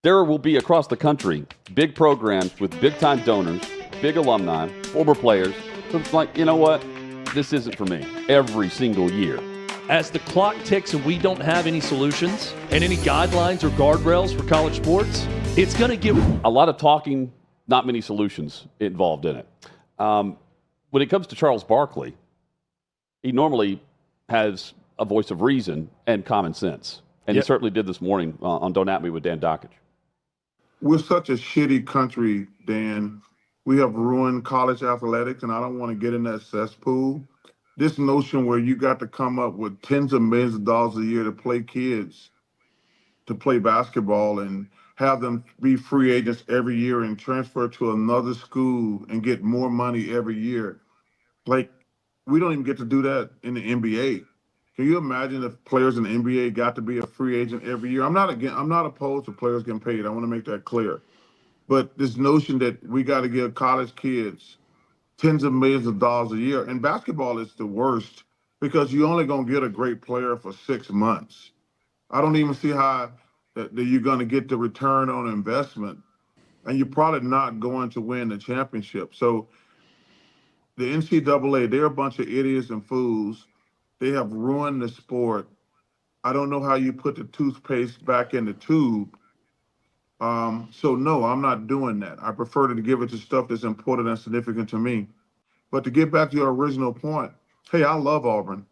There will be across the country big programs with big-time donors, big alumni, former players who's like, you know what, this isn't for me every single year. As the clock ticks and we don't have any solutions and any guidelines or guardrails for college sports, it's going to get a lot of talking, not many solutions involved in it. When it comes to Charles Barkley, he normally has a voice of reason and common sense. And He certainly did this morning on Don't At Me with Dan Dockich. We're such a shitty country, Dan. We have ruined college athletics, and I don't want to get in that cesspool. This notion where you got to come up with tens of millions of dollars a year to play kids, to play basketball, and have them be free agents every year and transfer to another school and get more money every year. Like, we don't even get to do that in the NBA. Can you imagine if players in the NBA got to be a free agent every year? I'm not opposed to players getting paid. I want to make that clear. But this notion that we got to give college kids tens of millions of dollars a year, and basketball is the worst because you're only going to get a great player for 6 months. I don't even see how that you're going to get the return on investment, and you're probably not going to win the championship. So the NCAA, they're a bunch of idiots and fools. They have ruined the sport. I don't know how you put the toothpaste back in the tube. So no, I'm not doing that. I prefer to give it to stuff that's important and significant to me. But to get back to your original point, hey, I love Auburn.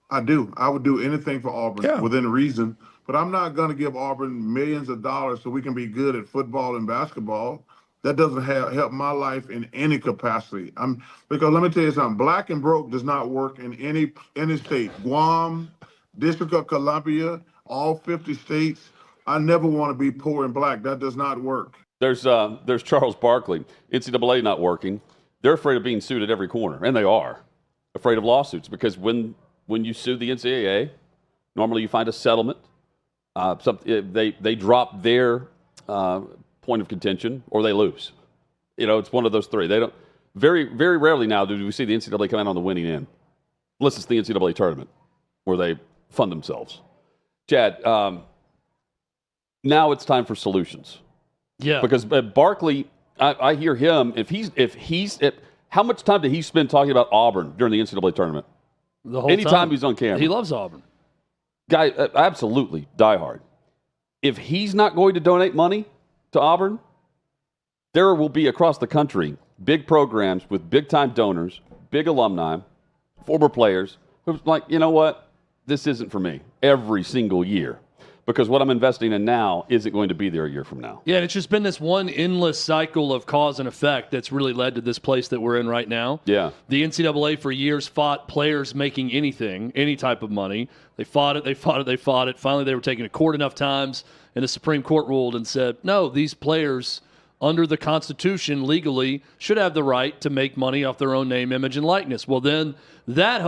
I do. I would do anything for Auburn within reason. But I'm not going to give Auburn millions of dollars so we can be good at football and basketball. That doesn't help my life in any capacity. Because let me tell you something, black and broke does not work in any state. Guam, District of Columbia, all 50 states. I never want to be poor and black. That does not work. There's Charles Barkley. NCAA not working. They're afraid of being sued at every corner, and they are afraid of lawsuits because when you sue the NCAA, normally you find a settlement. They drop their point of contention or they lose. You know, it's one of those three. They don't. Very, very rarely now do we see the NCAA come out on the winning end, unless it's the NCAA tournament where they fund themselves. Chad, now it's time for solutions. Yeah, because Barkley, I hear him. How much time did he spend talking about Auburn during the NCAA tournament? The whole Anytime time he's on camera, he loves Auburn. Guy, absolutely diehard. If he's not going to donate money to Auburn, there will be across the country big programs with big-time donors, big alumni, former players who's like, you know what, this isn't for me every single year because what I'm investing in now isn't going to be there a year from now. Yeah, and it's just been this one endless cycle of cause and effect that's really led to this place that we're in right now. Yeah. The NCAA for years fought players making anything, any type of money. They fought it. Finally, they were taken to court enough times, and the Supreme Court ruled and said, no, these players under the Constitution legally should have the right to make money off their own name, image, and likeness. Well, then that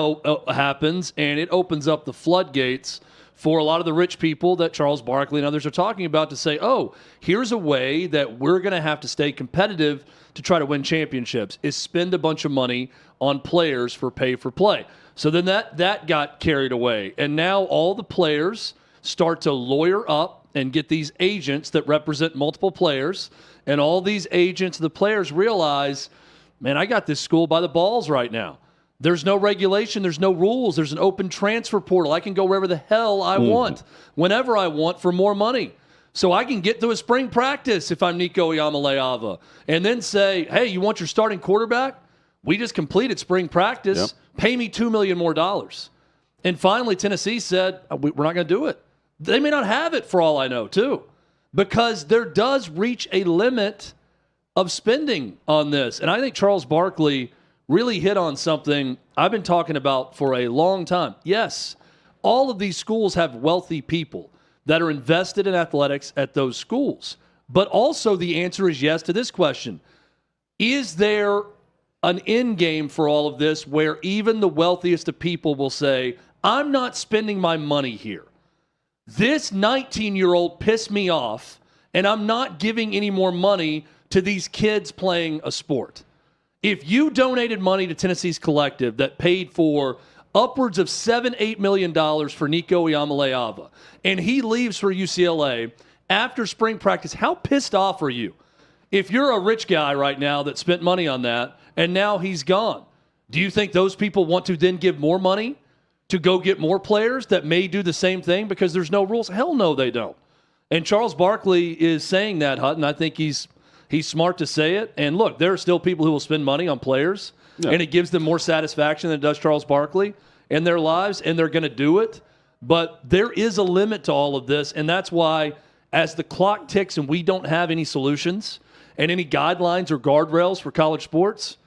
happens, and it opens up the floodgates for a lot of the rich people that Charles Barkley and others are talking about to say, oh, here's a way that we're going to have to stay competitive to try to win championships, is spend a bunch of money on players for pay for play. So then that got carried away. And now all the players start to lawyer up and get these agents that represent multiple players. And all these agents, the players realize, man, I got this school by the balls right now. There's no regulation. There's no rules. There's an open transfer portal. I can go wherever the hell I want, whenever I want for more money. So I can get to a spring practice if I'm Nico Iamaleava and then say, hey, you want your starting quarterback? We just completed spring practice. Yep. Pay me $2 million more. And finally, Tennessee said, we're not going to do it. They may not have it for all I know, too, because there does reach a limit of spending on this. And I think Charles Barkley really hit on something I've been talking about for a long time. Yes, all of these schools have wealthy people that are invested in athletics at those schools. But also the answer is yes to this question. Is there an end game for all of this where even the wealthiest of people will say, I'm not spending my money here. This 19-year-old pissed me off, and I'm not giving any more money to these kids playing a sport. If you donated money to Tennessee's collective that paid for upwards of $7-8 million for Nico Iamaleava, and he leaves for UCLA after spring practice, how pissed off are you? If you're a rich guy right now that spent money on that and now he's gone, do you think those people want to then give more money to go get more players that may do the same thing because there's no rules? Hell no, they don't. And Charles Barkley is saying that, Hutton. I think he's smart to say it. And look, there are still people who will spend money on players, and it gives them more satisfaction than it does Charles Barkley in their lives, and they're going to do it. But there is a limit to all of this, and that's why as the clock ticks and we don't have any solutions and any guidelines or guardrails for college sports,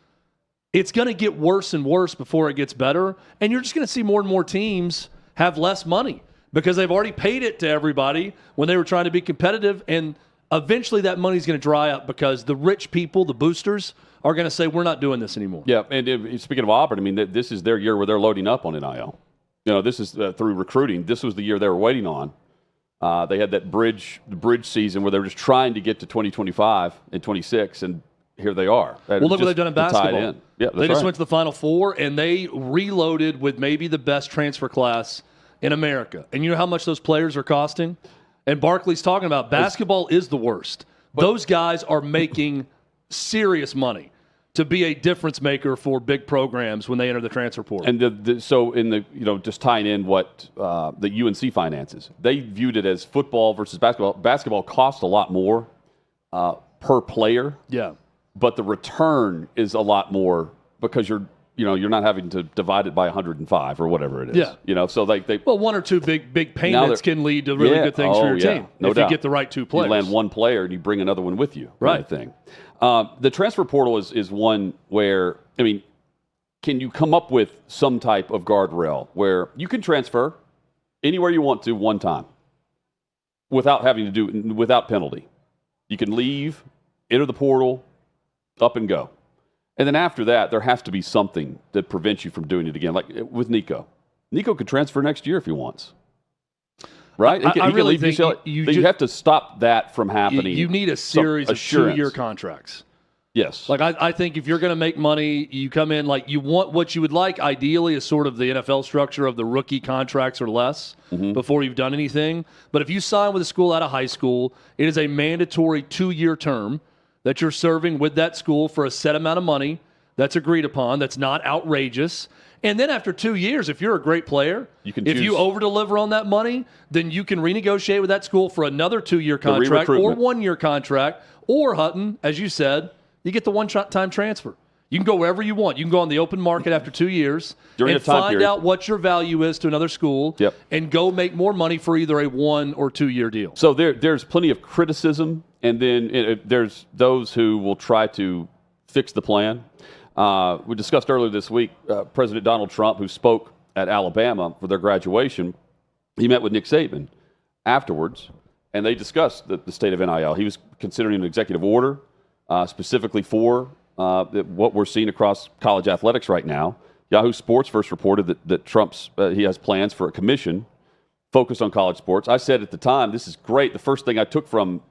it's going to get worse and worse before it gets better. And you're just going to see more and more teams have less money because they've already paid it to everybody when they were trying to be competitive. And eventually that money's going to dry up because the rich people, the boosters, are going to say, we're not doing this anymore. Yeah, and speaking of Auburn, I mean, this is their year where they're loading up on NIL. You know, this is through recruiting. This was the year they were waiting on. They had that bridge season where they were just trying to get to 2025 and 26, and here they are. Well, look what they've done in basketball. Yeah, they just went to the Final Four, and they reloaded with maybe the best transfer class in America. And you know how much those players are costing? And Barkley's talking about basketball is the worst. Those guys are making serious money to be a difference maker for big programs when they enter the transfer portal. And so in the, you know, just tying in what the UNC finances, they viewed it as football versus basketball. Basketball costs a lot more per player. Yeah. But the return is a lot more because you're not having to divide it by 105 or whatever it is. Yeah. You know, so they well, one or two big payments can lead to really good things for your team no if doubt. you get the right two players. You land one player and you bring another one with you. Right. Kind of thing. The transfer portal is one where, I mean, can you come up with some type of guardrail where you can transfer anywhere you want to one time without having to do without penalty? You can leave, enter the portal, up and go. And then after that, there has to be something that prevents you from doing it again. Like with Nico. Nico could transfer next year if he wants. Right? He can really leave think UCLA. You have to stop that from happening. You need a series of 2-year contracts. Yes. Like I think if you're going to make money, you come in like you want what you would like ideally is sort of the NFL structure of the rookie contracts or less before you've done anything. But if you sign with a school out of high school, it is a mandatory 2-year term that you're serving with that school for a set amount of money that's agreed upon, that's not outrageous. And then after 2 years, if you're a great player, if you over-deliver on that money, then you can renegotiate with that school for another 2-year contract or 1-year contract. Or, Hutton, as you said, you get the one-time transfer. You can go wherever you want. You can go on the open market after 2 years and find out what your value is to another school and go make more money for either a 1 or 2 year deal. So there's plenty of criticism, and then there's those who will try to fix the plan. We discussed earlier this week President Donald Trump, who spoke at Alabama for their graduation. He met with Nick Saban afterwards, and they discussed the state of NIL. He was considering an executive order specifically for what we're seeing across college athletics right now. Yahoo Sports first reported that Trump's he has plans for a commission focused on college sports. I said at the time, this is great. The first thing I took from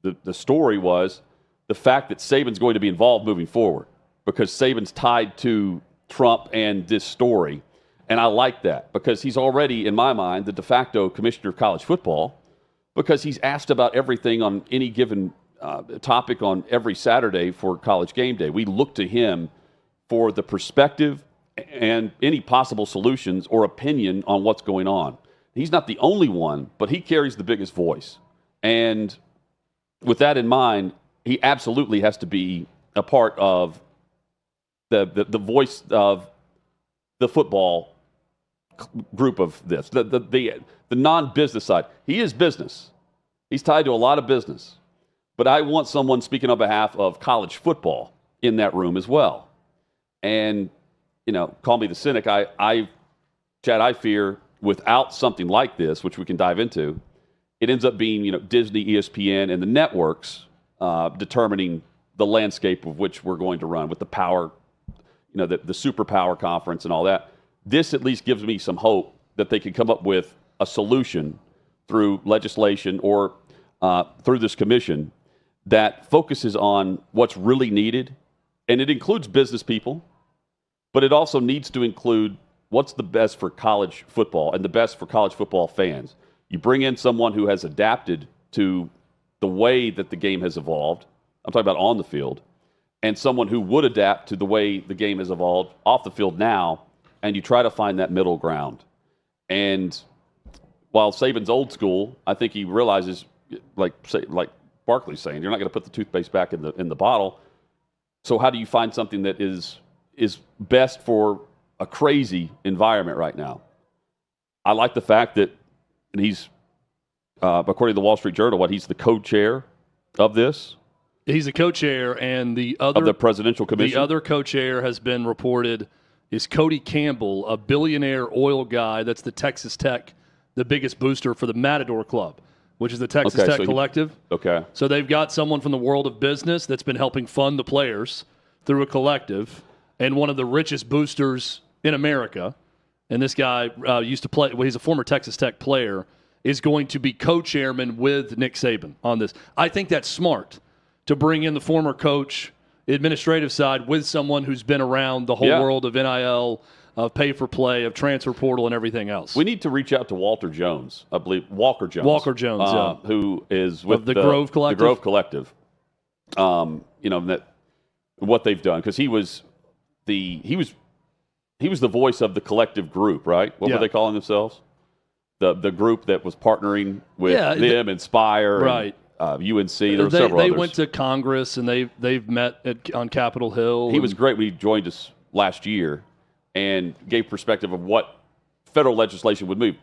the story was the fact that Saban's going to be involved moving forward because Saban's tied to Trump and this story. And I like that because he's already, in my mind, the de facto commissioner of college football because he's asked about everything on any given topic on every Saturday for College Game Day. We look to him for the perspective and any possible solutions or opinion on what's going on. He's not the only one, but he carries the biggest voice. And with that in mind, he absolutely has to be a part of the voice of the football group of this, the non-business side. He is business. He's tied to a lot of business. But I want someone speaking on behalf of college football in that room as well. And, call me the cynic. Chad, I fear without something like this, which we can dive into, it ends up being, Disney, ESPN, and the networks determining the landscape of which we're going to run with the power, the superpower conference and all that. This at least gives me some hope that they can come up with a solution through legislation or through this commission that focuses on what's really needed, and it includes business people, but it also needs to include what's the best for college football and the best for college football fans. You bring in someone who has adapted to the way that the game has evolved. I'm talking about on the field, and someone who would adapt to the way the game has evolved off the field now, and you try to find that middle ground. And while Saban's old school, I think he realizes, like Barkley's saying, you're not going to put the toothpaste back in the bottle. So how do you find something that is best for a crazy environment right now? I like the fact that he's, according to the Wall Street Journal, he's the co-chair of this. He's the co-chair, and the other of the presidential commission. The other co-chair has been reported is Cody Campbell, a billionaire oil guy. That's the Texas Tech, the biggest booster for the Matador Club, which is the Texas Tech Collective. So they've got someone from the world of business that's been helping fund the players through a collective, and one of the richest boosters in America. And this guy used to play. Well, he's a former Texas Tech player. Is going to be co-chairman with Nick Saban on this. I think that's smart to bring in the former coach, administrative side, with someone who's been around the whole world of NIL, of pay-for-play, of transfer portal, and everything else. We need to reach out to Walker Jones, Walker Jones, who is with the Grove Collective. The Grove Collective. That what they've done, because he was the voice of the collective group, right? What were they calling themselves? The group that was partnering with them, Inspire, right? And, UNC. There were several They others. went to Congress and they've met on Capitol Hill. He was great when he joined us last year and gave perspective of what federal legislation would move.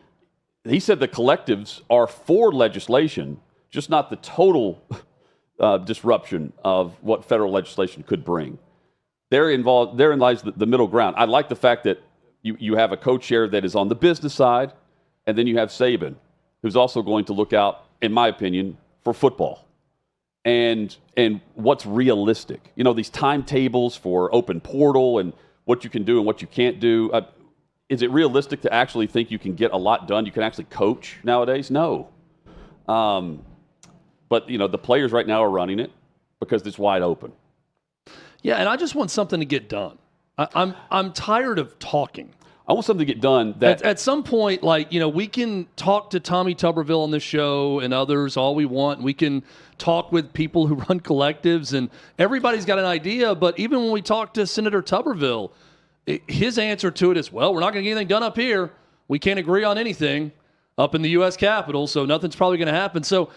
He said the collectives are for legislation, just not the total disruption of what federal legislation could bring. Therein lies the middle ground. I like the fact that you have a co-chair that is on the business side, and then you have Saban, who's also going to look out, in my opinion, for football and what's realistic. These timetables for open portal and what you can do and what you can't do. Is it realistic to actually think you can get a lot done? You can actually coach nowadays? No. But the players right now are running it because it's wide open. Yeah, and I just want something to get done. I'm tired of talking. I want something to get done. That at some point, we can talk to Tommy Tuberville on this show and others all we want. We can talk with people who run collectives, and everybody's got an idea. But even when we talk to Senator Tuberville, his answer to it is, well, we're not going to get anything done up here. We can't agree on anything up in the U.S. Capitol, so nothing's probably going to happen. So,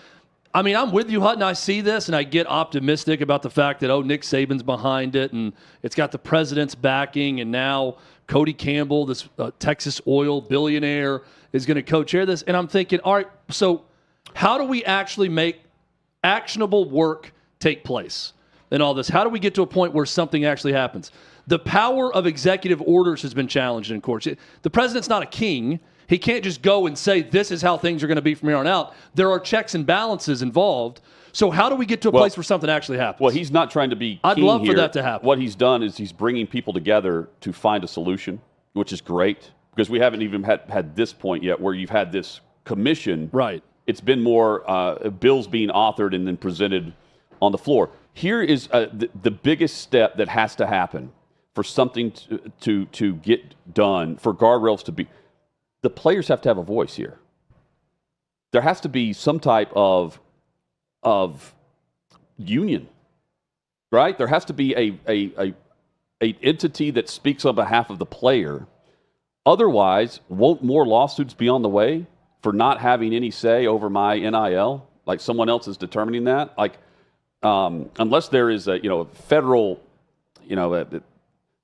I'm with you, Hutton. I see this, and I get optimistic about the fact that, Nick Saban's behind it, and it's got the president's backing, and now Cody Campbell, this Texas oil billionaire, is going to co-chair this. And I'm thinking, all right, so how do we actually make actionable work take place in all this? How do we get to a point where something actually happens? The power of executive orders has been challenged in courts. The president's not a king. He can't just go and say, this is how things are going to be from here on out. There are checks and balances involved. So how do we get to a place where something actually happens? Well, he's not trying to be king. I'd love here. for that to happen. What he's done is he's bringing people together to find a solution, which is great, because we haven't even had this point yet where you've had this commission. Right. It's been more bills being authored and then presented on the floor. Here is the biggest step that has to happen for something to get done, for guardrails to be. The players have to have a voice here. There has to be some type of union, right? There has to be a entity that speaks on behalf of the player. Otherwise, won't more lawsuits be on the way for not having any say over my NIL? Like someone else is determining that? Unless there is a federal, the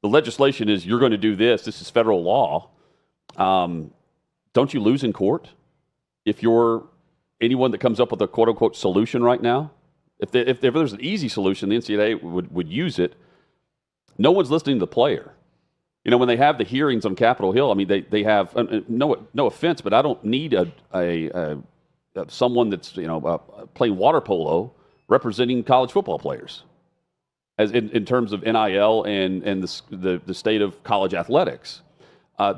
legislation is you're going to do this. This is federal law. Don't you lose in court if you're anyone that comes up with a quote unquote solution right now? If there's an easy solution, the NCAA would use it. No one's listening to the player. When they have the hearings on Capitol Hill, they have no offense, but I don't need someone that's playing water polo representing college football players, as in terms of NIL and the state of college athletics.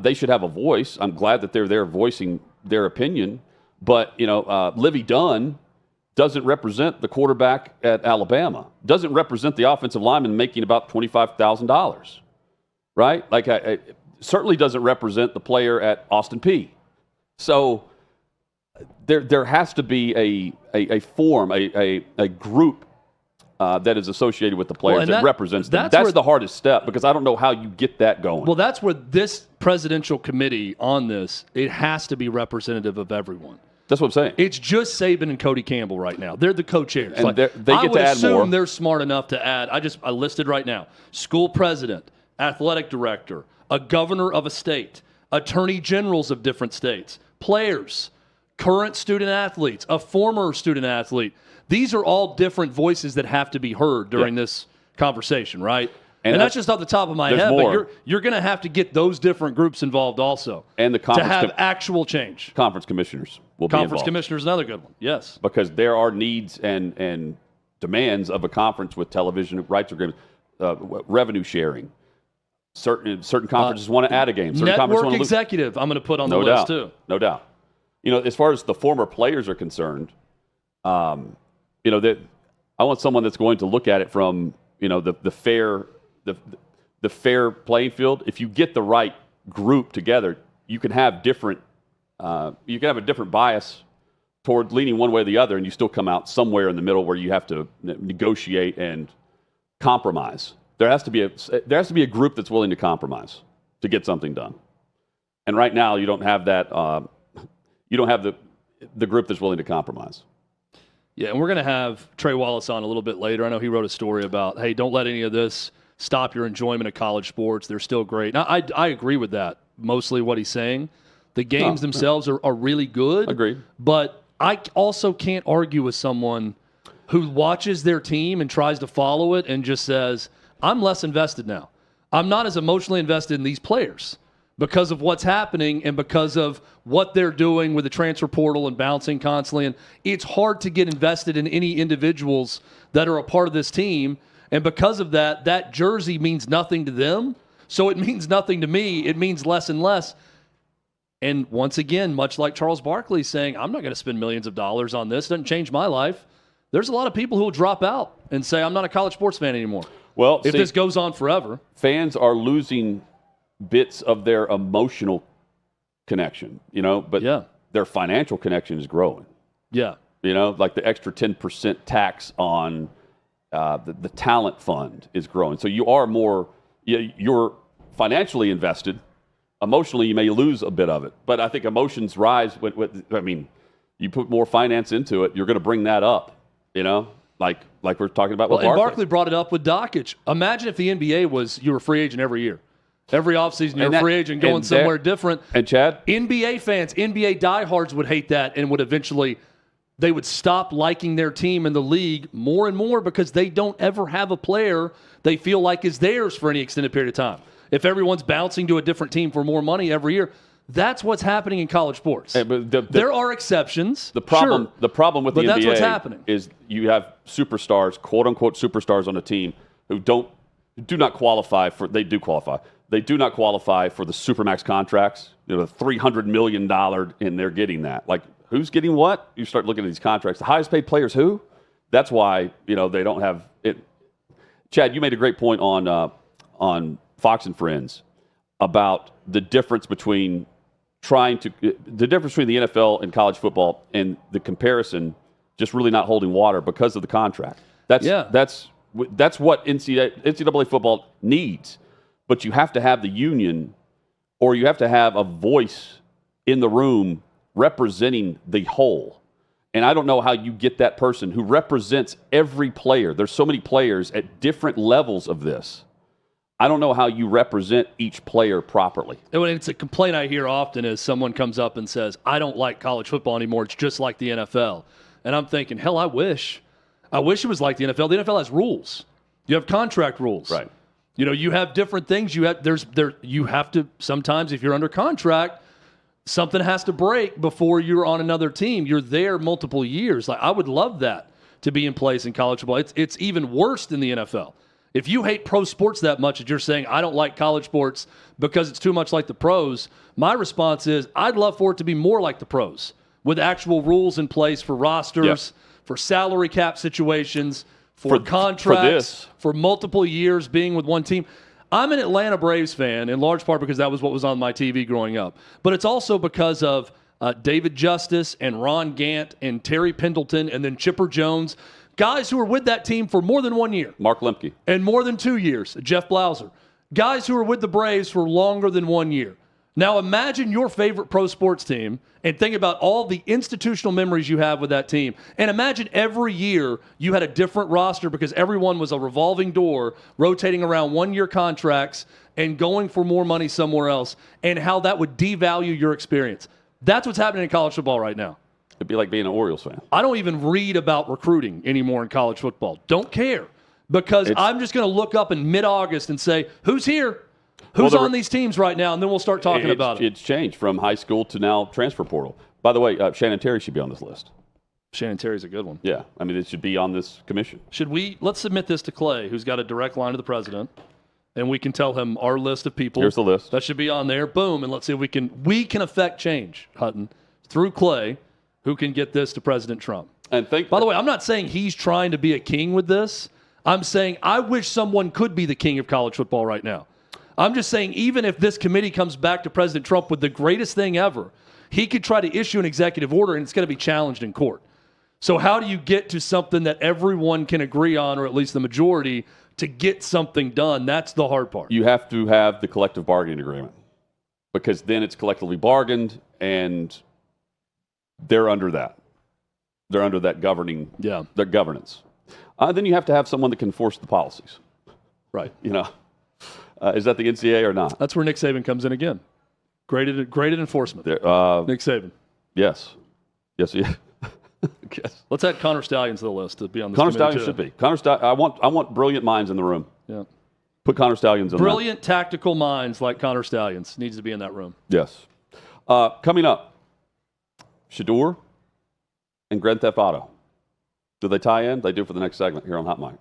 They should have a voice. I'm glad that they're there voicing their opinion, but Livy Dunn doesn't represent the quarterback at Alabama, doesn't represent the offensive lineman making about $25,000, right? It certainly doesn't represent the player at Austin Peay. So there has to be a form, a group that is associated with the players that represents them. That's the hardest step, because I don't know how you get that going. Well, that's where this presidential committee on this, it has to be representative of everyone. That's what I'm saying. It's just Saban and Cody Campbell right now. They're the co-chairs. And they get to add more. I would assume they're smart enough to add. I listed right now: school president, athletic director, a governor of a state, attorney generals of different states, players, current student athletes, a former student athlete. These are all different voices that have to be heard during this conversation, right? And that's just off the top of my head, but you're going to have to get those different groups involved also. And the to have actual change. Conference commissioners will be involved. Conference commissioners is another good one, yes. Because there are needs and demands of a conference with television rights agreements, revenue sharing. Certain conferences want to add a game. Certain network executive, I'm going to put on the list too. No doubt. As far as the former players are concerned, that I want someone that's going to look at it from the fair playing field. If you get the right group together, you can have different a different bias toward leaning one way or the other, and you still come out somewhere in the middle where you have to negotiate and compromise. There has to be a group that's willing to compromise to get something done. And right now, you don't have that. You don't have the group that's willing to compromise. Yeah, and we're going to have Trey Wallace on a little bit later. I know he wrote a story about, hey, don't let any of this stop your enjoyment of college sports. They're still great. Now, I agree with that, mostly what he's saying. The games themselves are really good. Agreed. But I also can't argue with someone who watches their team and tries to follow it and just says, I'm less invested now. I'm not as emotionally invested in these players because of what's happening and because of what they're doing with the transfer portal and bouncing constantly. And it's hard to get invested in any individuals that are a part of this team. And because of that, that jersey means nothing to them. So it means nothing to me. It means less and less. And once again, much like Charles Barkley saying, I'm not going to spend millions of dollars on this. It doesn't change my life. There's a lot of people who will drop out and say, I'm not a college sports fan anymore. Well, if this goes on forever. Fans are losing bits of their emotional connection, but their financial connection is growing. Yeah. Like the extra 10% tax on the talent fund is growing. So you are you're financially invested. Emotionally, you may lose a bit of it. But I think emotions rise you put more finance into it, you're going to bring that up, like we're talking about with Barkley. And Barkley brought it up with Dockich. Imagine if the NBA was you were a free agent every year. Every offseason, you're a free agent going somewhere different. And Chad? NBA fans, NBA diehards would hate that and would eventually, they would stop liking their team in the league more and more because they don't ever have a player they feel like is theirs for any extended period of time. If everyone's bouncing to a different team for more money every year, that's what's happening in college sports. Hey, but there are exceptions. The problem with the NBA that's what's happening. Is you have superstars, quote unquote superstars on a team who do not qualify for. They do qualify. They do not qualify for the Supermax contracts, the $300 million, and they're getting that. Like, who's getting what? You start looking at these contracts. The highest paid players, who? That's why, they don't have it. Chad, you made a great point on Fox and Friends about the difference between the NFL and college football and the comparison just really not holding water because of the contract. That's what NCAA football needs. But you have to have the union, or you have to have a voice in the room representing the whole. And I don't know how you get that person who represents every player. There's so many players at different levels of this. I don't know how you represent each player properly. And it's a complaint I hear often is someone comes up and says, I don't like college football anymore. It's just like the NFL. And I'm thinking, hell, I wish it was like the NFL. The NFL has rules. You have contract rules. Right. You have different things. You have to sometimes, if you're under contract, something has to break before you're on another team. You're there multiple years. Like, I would love that to be in place in college football. It's even worse than the NFL. If you hate pro sports that much that you're saying, I don't like college sports because it's too much like the pros, my response is, I'd love for it to be more like the pros with actual rules in place for rosters, for salary cap situations, for contracts, for multiple years being with one team. I'm an Atlanta Braves fan in large part because that was what was on my TV growing up. But it's also because of David Justice and Ron Gant and Terry Pendleton and then Chipper Jones, guys who were with that team for more than 1 year. Mark Lemke. And more than 2 years. Jeff Blauser. Guys who were with the Braves for longer than 1 year. Now imagine your favorite pro sports team and think about all the institutional memories you have with that team. And imagine every year you had a different roster because everyone was a revolving door, rotating around 1-year contracts and going for more money somewhere else, and how that would devalue your experience. That's what's happening in college football right now. It'd be like being an Orioles fan. I don't even read about recruiting anymore in college football. Don't care. Because I'm just going to look up in mid-August and say, who's here? Who's on these teams right now? And then we'll start talking about it. It's changed from high school to now transfer portal. By the way, Shannon Terry should be on this list. Shannon Terry's a good one. Yeah. I mean, it should be on this commission. Let's submit this to Clay, who's got a direct line to the president, and we can tell him our list of people. Here's the list. That should be on there. Boom. And let's see if we can affect change, Hutton, through Clay, who can get this to President Trump. And by the way, I'm not saying he's trying to be a king with this. I'm saying I wish someone could be the king of college football right now. I'm just saying even if this committee comes back to President Trump with the greatest thing ever, he could try to issue an executive order and it's going to be challenged in court. So how do you get to something that everyone can agree on, or at least the majority, to get something done? That's the hard part. You have to have the collective bargaining agreement because then it's collectively bargained and they're under that. They're under that governing, their governance. Then you have to have someone that can enforce the policies. Right. Is that the NCAA or not? That's where Nick Saban comes in again. Graded enforcement. Nick Saban. Yes. Yes. Let's add Connor Stallions to the list to be on this Connor committee Stallions should be. I want brilliant minds in the room. Yeah. Put Connor Stallions in Brilliant tactical minds like Connor Stallions needs to be in that room. Yes. Coming up, Shador and Grand Theft Auto. Do they tie in? They do for the next segment here on Hot Mic.